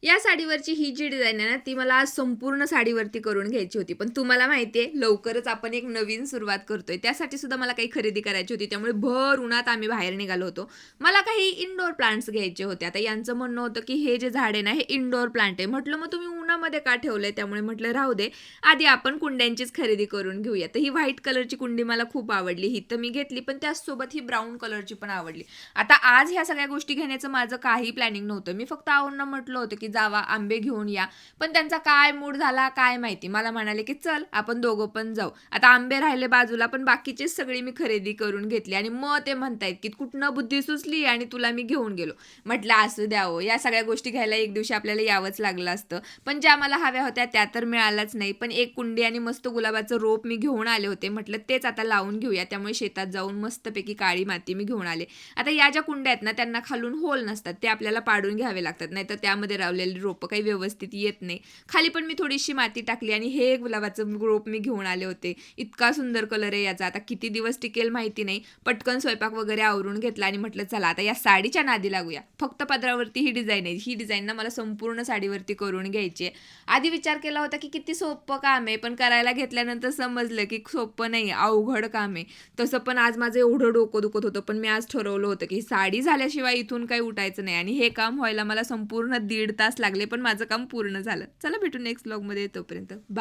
या साडीवरची ही जी डिझाईन आहे ना, ती मला आज संपूर्ण साडीवरती करून घ्यायची होती. पण तुम्हाला माहिती आहे, लवकरच आपण एक नवीन सुरुवात करतोय. त्यासाठी सुद्धा मला काही खरेदी करायची होती. त्यामुळे भर उन्हात आम्ही बाहेर निघालो होतो. मला काही इनडोअर प्लांट्स घ्यायचे होते. आता यांचं म्हणणं होतं, की हे जे झाड आहे ना, हे इनडोअर प्लांट आहे. म्हटलं, "मग तुम्ही उन्हामध्ये का ठेवलंय?" त्यामुळे म्हटलं, "राहू दे. आधी आपण कुंड्यांचीच खरेदी करून घेऊया." तर ही व्हाईट कलरची कुंडी मला खूप आवडली. ही तर मी घेतली, पण त्याचसोबत ही ब्राऊन कलरची पण आवडली. आता आज ह्या सगळ्या गोष्टी घेण्याचं माझं काही प्लॅनिंग नव्हतं. मी फक्त आऊंना म्हटलं होतं, की "जावा, आंबे घेऊन या." पण त्यांचा काय मूड झाला काय माहिती. मला म्हणाले, की "चल, आपण दोघं पण जाऊ." आता आंबे राहिले बाजूला, पण बाकीचीच सगळी मी खरेदी करून घेतली आणि मग ते म्हणतायत, की "कुठनं बुद्धी सुचली आणि तुला मी घेऊन गेलो." म्हटलं, "असू द्या हो, या सगळ्या गोष्टी घ्यायला एक दिवशी आपल्याला यावंच लागलं असतं." पण ज्या मला हव्या होत्या त्या तर मिळाल्याच नाही. पण एक कुंडी आणि मस्त गुलाबाचं रोप मी घेऊन आले होते. म्हटलं तेच आता लावून घेऊया. त्यामुळे शेतात जाऊन मस्तपैकी काळी माती मी घेऊन आले. आता या ज्या कुंड्या आहेत ना, त्यांना खालून होल नसतात. ते आपल्याला पाडून घ्यावे लागतात. नाहीतर त्यामध्ये लावलेली रोपं काही व्यवस्थित येत नाही. खाली पण मी थोडीशी माती टाकली आणि हे गुलाबाचं रोप मी घेऊन आले होते. इतका सुंदर कलर आहे याचा. आता किती दिवस टिकेल माहिती नाही. पटकन स्वयंपाक वगैरे आवरून घेतला आणि म्हटलं चला आता या साडीच्या नादी लागूया. फक्त पदरावरती ही डिझाईन आहे. ही डिझाईन ना मला संपूर्ण साडीवरती करून घ्यायची आहे. आधी विचार केला होता की किती सोपं काम आहे, पण करायला घेतल्यानंतर समजलं की सोपं नाही, अवघड काम आहे. तसं पण आज माझं एवढं डोकं दुखत होतं, पण मी आज ठरवलं होतं की साडी झाल्याशिवाय इथून काही उठायचं नाही आणि हे काम व्हायला मला संपूर्ण 1.5 तास लागले, पण माझं काम पूर्ण झालं. चला भेटू नेक्स्ट व्लॉगमध्ये. तोपर्यंत बाय.